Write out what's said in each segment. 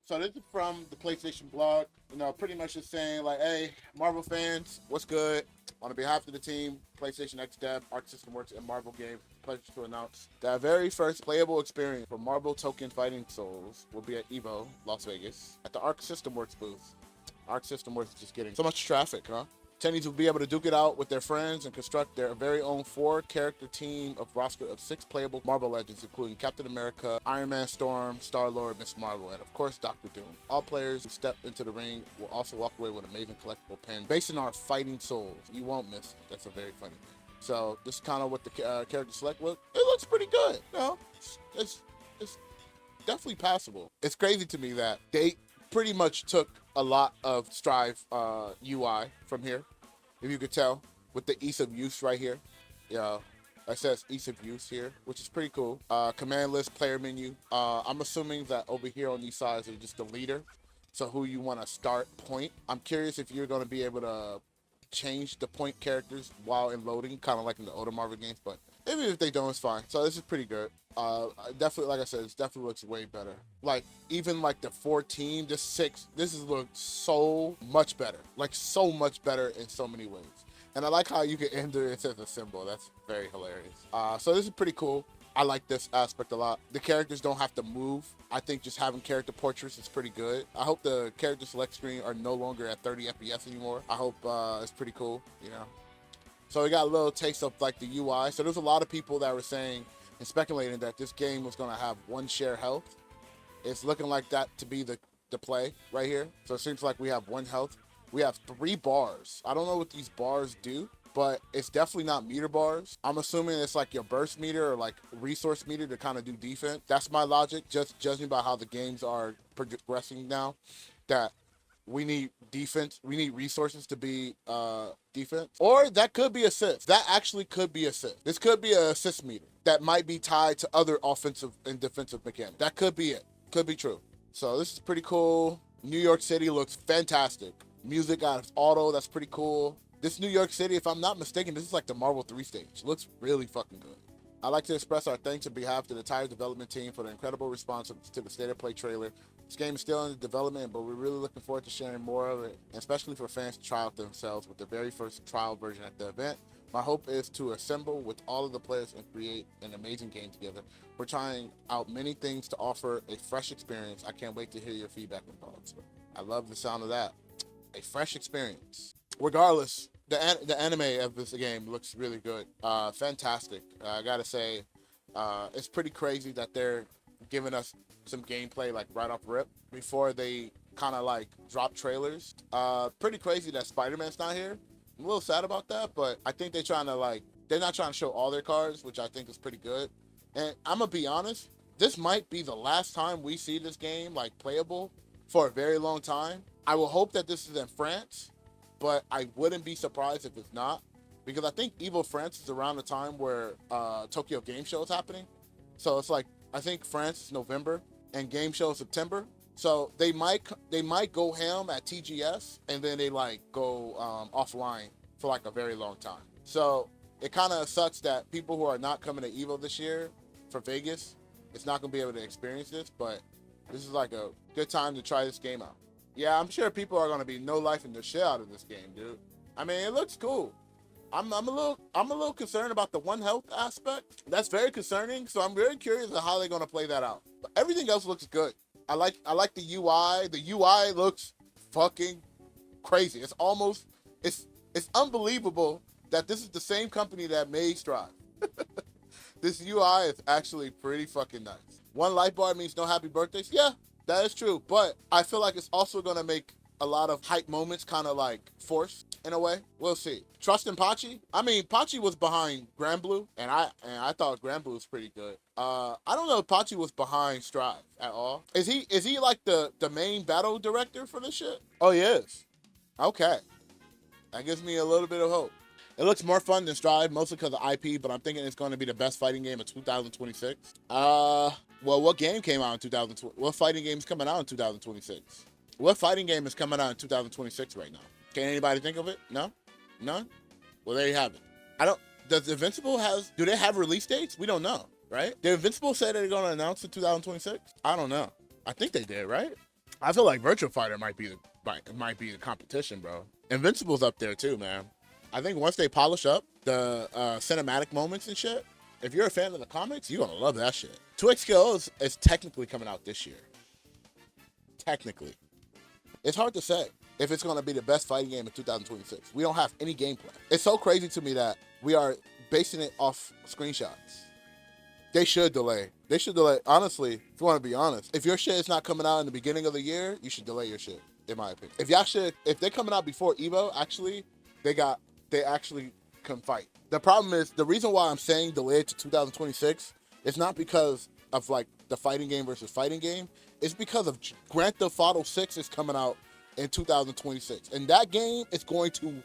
So this is from the PlayStation blog. Pretty much just saying like, hey, Marvel fans, what's good? On behalf of the team, PlayStation X Dev, Arc System Works, and Marvel Games, pleasure to announce that very first playable experience for Marvel Token Fighting Souls will be at EVO, Las Vegas, at the Arc System Works booth. Arc System Works is just getting so much traffic, huh? Attendees will be able to duke it out with their friends and construct their very own 4-character team of roster of 6 playable Marvel legends, including Captain America, Iron Man, Storm, Star-Lord, Miss Marvel, and of course Doctor Doom. All players who step into the ring will also walk away with an amazing collectible pen based on our fighting souls. You won't miss it. That's a very funny thing. So this is kind of what the character select look. It looks pretty good. It's definitely passable. It's crazy to me that they pretty much took a lot of Strive UI from here, if you could tell, with the ease of use right here. Yeah, it says ease of use here, which is pretty cool. Command list, player menu. I'm assuming that over here on these sides are just the leader, so who you want to start point. I'm curious if you're going to be able to change the point characters while in loading, kind of like in the older Marvel games, but even if they don't, it's fine. So this is pretty good. Definitely, like I said, it definitely looks way better. Like, even like the 14, this 6, this is look so much better. Like, so much better in so many ways. And I like how you can enter it as a symbol. That's very hilarious. So this is pretty cool. I like this aspect a lot. The characters don't have to move. I think just having character portraits is pretty good. I hope the character select screen are no longer at 30 FPS anymore. I hope it's pretty cool, you know. So we got a little taste of like the UI. So there's a lot of people that were saying and speculating that this game was going to have 1 share health. It's looking like that to be the play right here. So it seems like we have 1 health. We have 3 bars. I don't know what these bars do, but it's definitely not meter bars. I'm assuming it's like your burst meter or like resource meter to kind of do defense. That's my logic, just judging by how the games are progressing now, that we need defense. We need resources to be defense. Or that could be assist. That actually could be assist. This could be an assist meter that might be tied to other offensive and defensive mechanics. That could be it. Could be true. So this is pretty cool. New York City looks fantastic. Music got auto. That's pretty cool. This New York City, if I'm not mistaken, this is like the Marvel 3 stage. Looks really fucking good. I'd like to express our thanks on behalf of the entire development team for the incredible response to the State of Play trailer. This game is still in development, but we're really looking forward to sharing more of it, and especially for fans to try out themselves with the very first trial version at the event. My hope is to assemble with all of the players and create an amazing game together. We're trying out many things to offer a fresh experience. I can't wait to hear your feedback and thoughts. I love the sound of that. A fresh experience. Regardless, the anime of this game looks really good. Fantastic. I gotta say, it's pretty crazy that they're giving us some gameplay like right off rip before they kind of like drop trailers. Pretty crazy that Spider-Man's not here. I'm a little sad about that, but I think they're not trying to show all their cards, which I think is pretty good. And I'm gonna be honest, this might be the last time we see this game like playable for a very long time. I will hope that this is in France, but I wouldn't be surprised if it's not, because I think EVO France is around the time where Tokyo Game Show is happening. So it's like, I think France is November and Game Show is September. So they might go ham at TGS and then they like go offline for like a very long time. So it kind of sucks that people who are not coming to EVO this year for Vegas, it's not gonna be able to experience this, but this is like a good time to try this game out. Yeah, I'm sure people are gonna be no life in the shit out of this game, dude. I mean, it looks cool. I'm a little concerned about the 1 health aspect. That's very concerning. So I'm very curious of how they're gonna play that out. But everything else looks good. I like the UI. The UI looks fucking crazy. It's unbelievable that this is the same company that made Strive. This UI is actually pretty fucking nice. 1 light bar means no happy birthdays. Yeah, that is true. But I feel like it's also gonna make a lot of hype moments kind of like forced in a way. We'll see. Trust in Pachi. I mean, Pachi was behind Grand Blue, and I thought Grand Blue was pretty good. I don't know if Pachi was behind Strive at all. Is he like the main battle director for this shit? Oh, he is. Okay, that gives me a little bit of hope. It looks more fun than Strive, mostly because of IP, but I'm thinking it's going to be the best fighting game of 2026. Well, what game came out in 2020? What fighting game is coming out in 2026? What fighting game is coming out in 2026 right now? Can anybody think of it? No? None? Well, there you have it. Does Invincible do they have release dates? We don't know, right? Did Invincible say they're going to announce in 2026? I don't know. I think they did, right? I feel like Virtual Fighter might be the competition, bro. Invincible's up there too, man. I think once they polish up the cinematic moments and shit, if you're a fan of the comics, you're gonna love that shit. 2X Skill is technically coming out this year. Technically, it's hard to say if it's gonna be the best fighting game in 2026. We don't have any gameplay. It's so crazy to me that we are basing it off screenshots. They should delay. They should delay. Honestly, if you want to be honest, if your shit is not coming out in the beginning of the year, you should delay your shit, in my opinion. If they're coming out before Evo, actually, they actually can fight. The problem is, the reason why I'm saying delay it to 2026 is not because of like the fighting game versus fighting game. It's because of Grand Theft Auto 6 is coming out in 2026. And that game is going to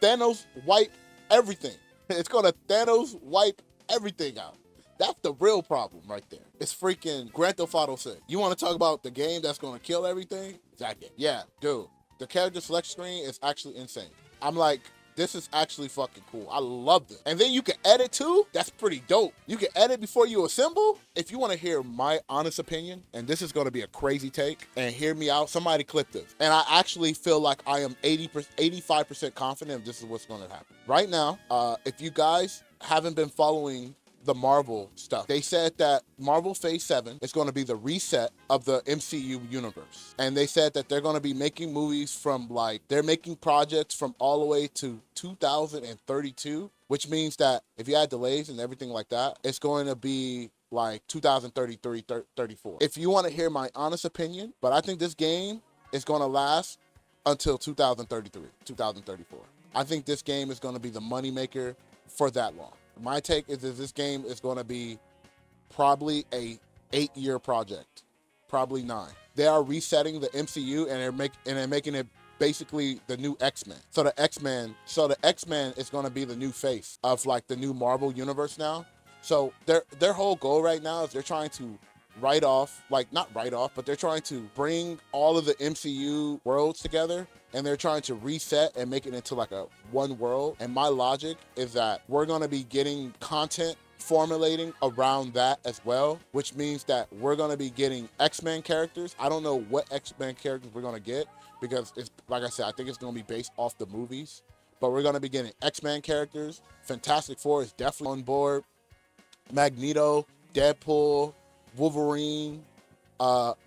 Thanos wipe everything. It's going to Thanos wipe everything out. That's the real problem right there. It's freaking Grand Theft Auto 6. You want to talk about the game that's going to kill everything? That game. Yeah, dude. The character select screen is actually insane. I'm like, this is actually fucking cool. I love it. And then you can edit too. That's pretty dope. You can edit before you assemble. If you want to hear my honest opinion, and this is going to be a crazy take, and hear me out, somebody clip this. And I actually feel like I am 85% confident this is what's going to happen. Right now, if you guys haven't been following the Marvel stuff, they said that Marvel Phase 7 is going to be the reset of the MCU universe. And they said that they're going to be making movies from they're making projects from all the way to 2032, which means that if you add delays and everything like that, it's going to be like 2033, 34. If you want to hear my honest opinion, but I think this game is going to last until 2033, 2034. I think this game is going to be the moneymaker for that long. My take is that this game is going to be probably a 8-year project, probably 9. They are resetting the MCU and they're making it basically the new X-Men. So the X-Men is going to be the new face of like the new Marvel universe now. So their whole goal right now is they're trying to but they're trying to bring all of the MCU worlds together, and they're trying to reset and make it into like a one world. And my logic is that we're going to be getting content formulating around that as well, which means that we're going to be getting X-Men characters. I don't know what X-Men characters we're going to get, because it's, like I said, I think it's going to be based off the movies, but we're going to be getting X-Men characters. Fantastic Four is definitely on board. Magneto, Deadpool, Wolverine.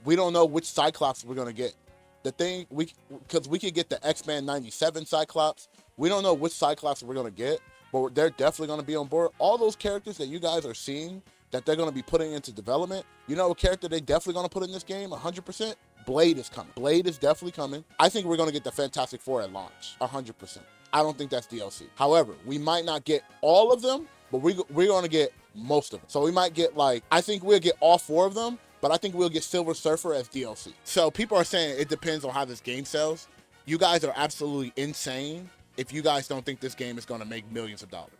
We don't know which Cyclops we're going to get. The thing, because we could get the X-Men 97 Cyclops. We don't know which Cyclops we're going to get, but they're definitely going to be on board. All those characters that you guys are seeing that they're going to be putting into development, you know a character they definitely going to put in this game 100%? Blade is coming. Blade is definitely coming. I think we're going to get the Fantastic Four at launch, 100%. I don't think that's DLC. However, we might not get all of them, but we're going to get most of them. So we might get I think we'll get all 4 of them, but I think we'll get Silver Surfer as DLC. So people are saying it depends on how this game sells. You guys are absolutely insane if you guys don't think this game is going to make millions of dollars.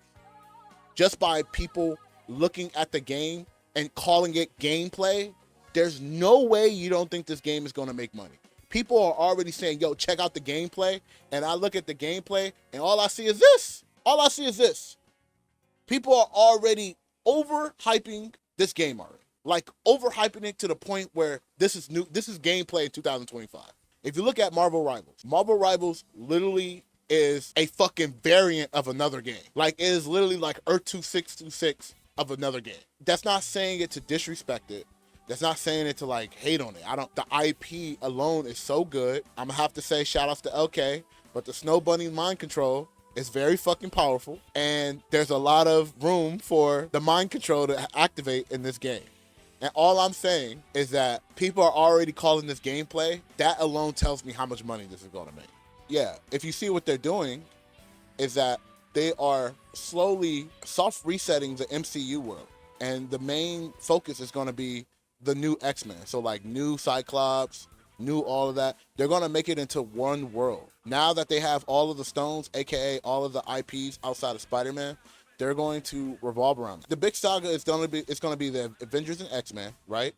Just by people looking at the game and calling it gameplay, there's no way you don't think this game is going to make money. People are already saying, yo, check out the gameplay. And I look at the gameplay and all I see is this. All I see is this. People are already overhyping this game already. Like overhyping it to the point where this is new. This is gameplay in 2025. If you look at Marvel Rivals literally is a fucking variant of another game. Like it is literally like Earth 2626 of another game. That's not saying it to disrespect it. That's not saying it to hate on it. The IP alone is so good. I'm gonna have to say shout outs to LK, but the Snow Bunny mind control is very fucking powerful, and there's a lot of room for the mind control to activate in this game. And all I'm saying is that people are already calling this gameplay. That alone tells me how much money this is going to make. Yeah, if you see what they're doing is that they are slowly soft resetting the MCU world. And the main focus is going to be the new X-Men. So new Cyclops, new all of that. They're going to make it into one world. Now that they have all of the stones, aka all of the IPs outside of Spider-Man, they're going to revolve around it. The big saga is going to be the Avengers and X-Men, right?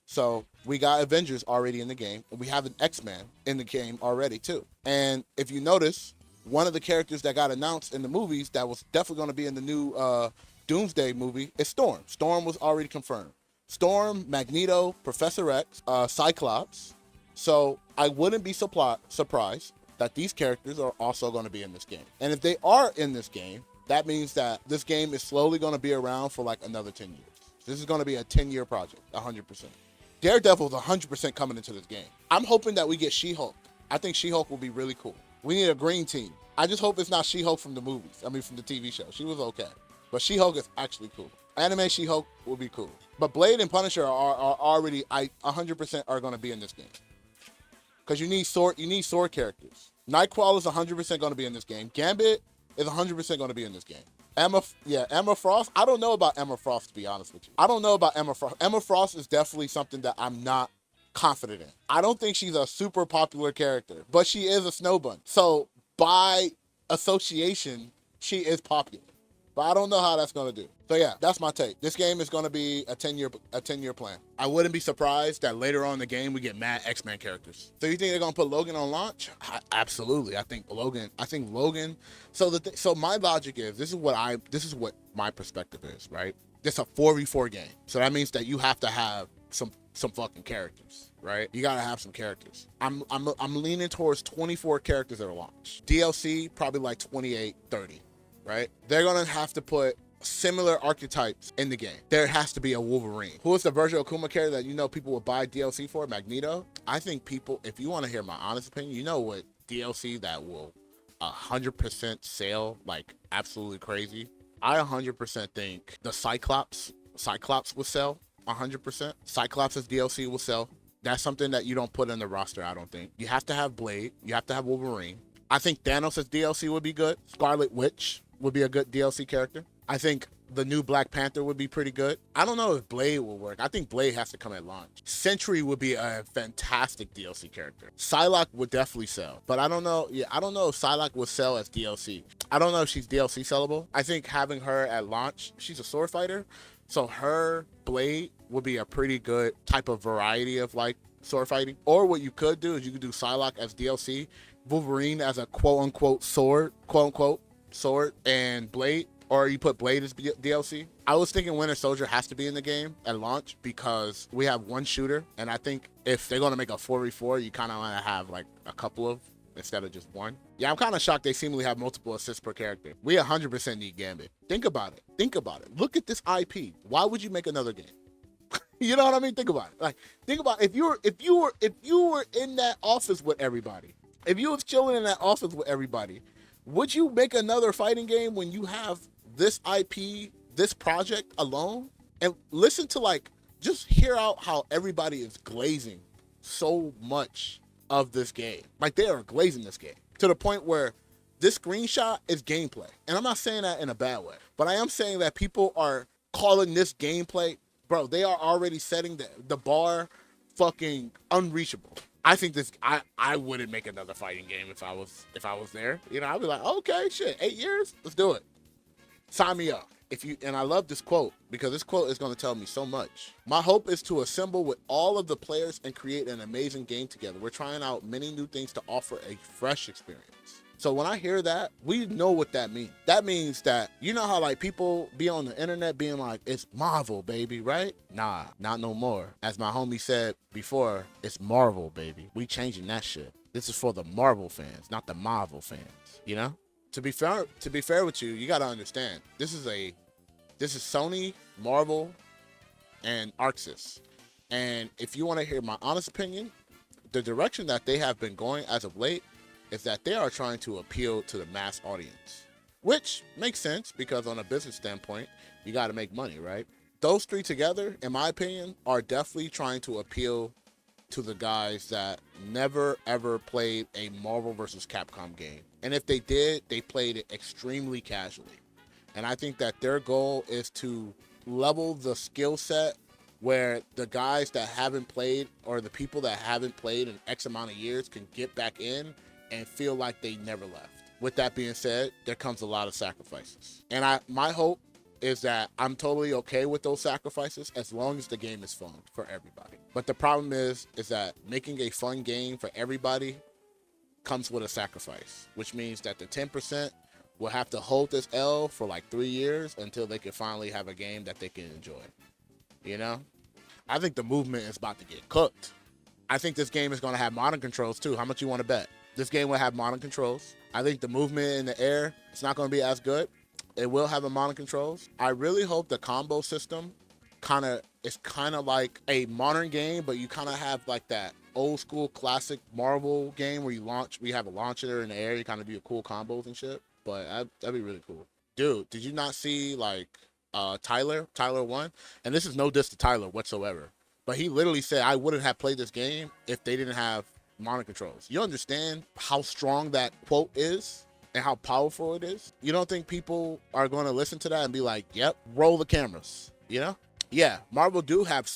So we got Avengers already in the game, and we have an X-Men in the game already too. And if you notice, one of the characters that got announced in the movies that was definitely going to be in the new Doomsday movie is Storm. Storm was already confirmed. Storm, Magneto, Professor X, Cyclops, So I wouldn't be surprised that these characters are also going to be in this game. And if they are in this game, that means that this game is slowly going to be around for like another 10 years. This is going to be a 10-year project, 100%. Daredevil is 100% coming into this game. I'm hoping that we get She-Hulk. I think She-Hulk will be really cool. We need a green team. I just hope it's not She-Hulk from the movies. I mean, from the TV show. She was okay. But She-Hulk is actually cool. Anime She-Hulk will be cool. But Blade and Punisher are already 100% are going to be in this game. Because you need sword characters. Nightcrawler is 100% going to be in this game. Gambit is 100% going to be in this game. Emma Frost. I don't know about Emma Frost, to be honest with you. I don't know about Emma Frost. Emma Frost is definitely something that I'm not confident in. I don't think she's a super popular character, but she is a snow bunny. So by association, she is popular. But I don't know how that's going to do. So yeah, that's my take. This game is going to be a 10-year plan. I wouldn't be surprised that later on in the game we get mad X-Men characters. So you think they're going to put Logan on launch? Absolutely. I think Logan. So my logic is this is what my perspective is, right? This is a 4v4 game. So that means that you have to have some fucking characters, right? You gotta have some characters. I'm leaning towards 24 characters at launch. DLC probably like 28, 30. Right? They're gonna have to put similar archetypes in the game. There has to be a Wolverine. Who is the Virgil Akuma character that people will buy DLC for? Magneto. I think people, if you want to hear my honest opinion, you know what DLC that will 100% sell like absolutely crazy? I 100% think the Cyclops will sell 100%. Cyclops' DLC will sell. That's something that you don't put in the roster, I don't think. You have to have Blade. You have to have Wolverine. I think Thanos' DLC would be good. Scarlet Witch would be a good DLC character. I think the new Black Panther would be pretty good. I don't know if Blade will work. I think Blade has to come at launch. Sentry would be a fantastic DLC character. Psylocke would definitely sell, but I don't know. Yeah, I don't know if Psylocke will sell as DLC. I don't know if she's DLC sellable. I think having her at launch, she's a sword fighter, so her Blade would be a pretty good type of variety of like sword fighting. Or what you could do is you could do Psylocke as DLC, Wolverine as a quote-unquote sword, and Blade, or you put Blade as DLC. I was thinking Winter Soldier has to be in the game at launch because we have one shooter, and I think if they're going to make a 4v4, you kind of want to have like a couple of instead of just one. Yeah, I'm kind of shocked they seemingly have multiple assists per character. We 100% need Gambit. Think about it. Look at this IP. Why would you make another game? You know what I mean? Think about it. Like, think about if you were in that office with everybody. If you was chilling in that office with everybody, would you make another fighting game when you have this IP, this project alone? And listen to just hear out how everybody is glazing so much of this game. Like, they are glazing this game to the point where this screenshot is gameplay. And I'm not saying that in a bad way, but I am saying that people are calling this gameplay. Bro, they are already setting the bar fucking unreachable. I think I wouldn't make another fighting game if I was there. I'd be like, okay, shit, 8 years? Let's do it. Sign me up. And I love this quote because this quote is going to tell me so much. My hope is to assemble with all of the players and create an amazing game together. We're trying out many new things to offer a fresh experience. So when I hear that, we know what that means. That means that, you know how people be on the internet being like, it's Marvel, baby, right? Nah, not no more. As my homie said before, it's Marvel, baby. We changing that shit. This is for the Marvel fans, not the Marvel fans, To be fair with you, you got to understand. This is Sony, Marvel, and Arxis. And if you want to hear my honest opinion, the direction that they have been going as of late is that they are trying to appeal to the mass audience, which makes sense because on a business standpoint, you got to make money, right? Those three together, in my opinion, are definitely trying to appeal to the guys that never ever played a Marvel vs. Capcom game. And if they did, they played it extremely casually. And I think that their goal is to level the skill set where the guys that haven't played or the people that haven't played in X amount of years can get back in and feel like they never left. With that being said, there comes a lot of sacrifices. And my hope is that I'm totally okay with those sacrifices as long as the game is fun for everybody. But the problem is that making a fun game for everybody comes with a sacrifice, which means that the 10% will have to hold this L for 3 years until they can finally have a game that they can enjoy. I think the movement is about to get cooked. I think this game is going to have modern controls too. How much you want to bet? This game will have modern controls. I think the movement in the air, it's not going to be as good. It will have a modern controls. I really hope the combo system it's kind of like a modern game, but you kind of have like that old school classic Marvel game where we have a launcher in the air, you kind of do cool combos and shit. But that'd be really cool. Dude, did you not see like Tyler won? And this is no diss to Tyler whatsoever. But he literally said, I wouldn't have played this game if they didn't have modern controls. You understand how strong that quote is and how powerful it is? You don't think people are going to listen to that and be like, yep, roll the cameras, you know? Yeah, Marvel do have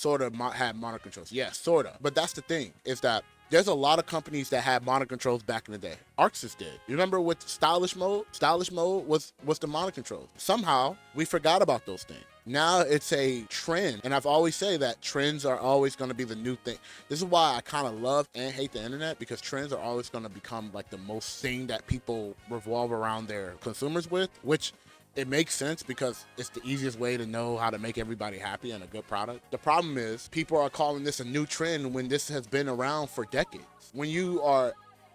have modern controls. Yeah, sort of. But that's the thing, is that there's a lot of companies that had modern controls back in the day. Arxis did. You remember with stylish mode? Stylish mode was the modern controls. Somehow, we forgot about those things. Now it's a trend. And I've always said that trends are always going to be the new thing. This is why I kind of love and hate the internet, because trends are always going to become like the most thing that people revolve around their consumers with, which it makes sense because it's the easiest way to know how to make everybody happy and a good product. The problem is people are calling this a new trend when this has been around for decades. When you are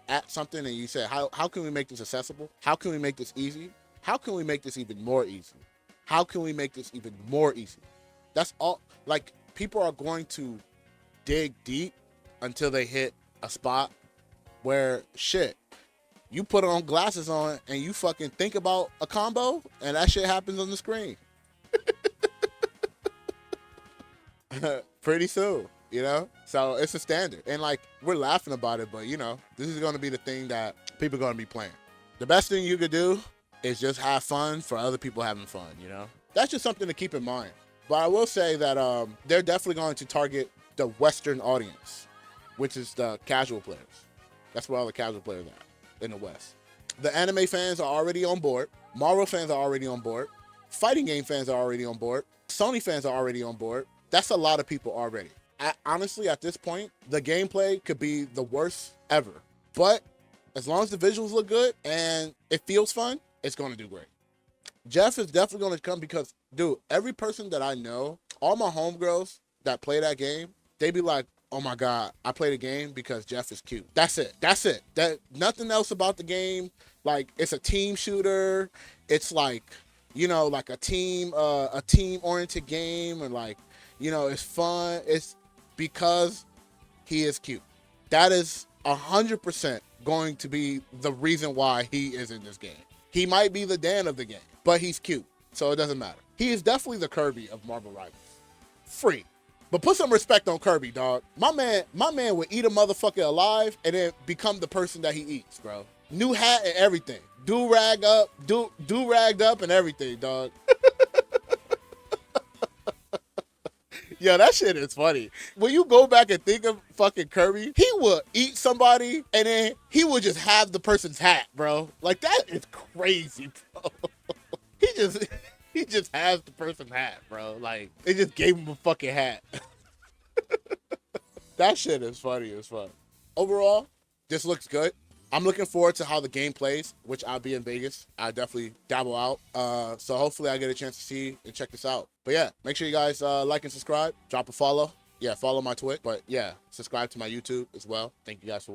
at something and you say, how can we make this accessible? How can we make this easy? How can we make this even more easy? How can we make this even more easy? That's all. Like, people are going to dig deep until they hit a spot where shit, you put on glasses on and you fucking think about a combo and that shit happens on the screen. Pretty soon, you know? So it's a standard. And like, we're laughing about it, but you know, this is going to be the thing that people are going to be playing. The best thing you could do is just have fun for other people having fun, you know? That's just something to keep in mind. But I will say that they're definitely going to target the Western audience, which is the casual players. That's where all the casual players are. In the West. The anime fans are already on board. Marvel fans are already on board. Fighting game fans are already on board. Sony fans are already on board. That's a lot of people already. Honestly, at this point, the gameplay could be the worst ever. But as long as the visuals look good and it feels fun, it's going to do great. Jeff is definitely going to come because, dude, every person that I know, all my homegirls that play that game, they be like, oh my God, I play the game because Jeff is cute. That's it. That nothing else about the game. Like, it's a team shooter. It's like, you know, like a team oriented game, and like, you know, it's fun. It's because he is cute. That is 100% going to be the reason why he is in this game. He might be the Dan of the game, but he's cute, so it doesn't matter. He is definitely the Kirby of Marvel Rivals. Free. But put some respect on Kirby, dog. My man would eat a motherfucker alive and then become the person that he eats, bro. New hat and everything. Do-ragged up and everything, dog. Yo, that shit is funny. When you go back and think of fucking Kirby, he would eat somebody and then he would just have the person's hat, bro. Like, that is crazy, bro. He just has the person's hat, bro. Like, they just gave him a fucking hat. That shit is funny as fuck. Overall, this looks good. I'm looking forward to how the game plays, which I'll be in Vegas. I'll definitely dabble out. So hopefully I get a chance to see and check this out. But yeah, make sure you guys like and subscribe. Drop a follow. Yeah, follow my Twitch. But yeah, subscribe to my YouTube as well. Thank you guys for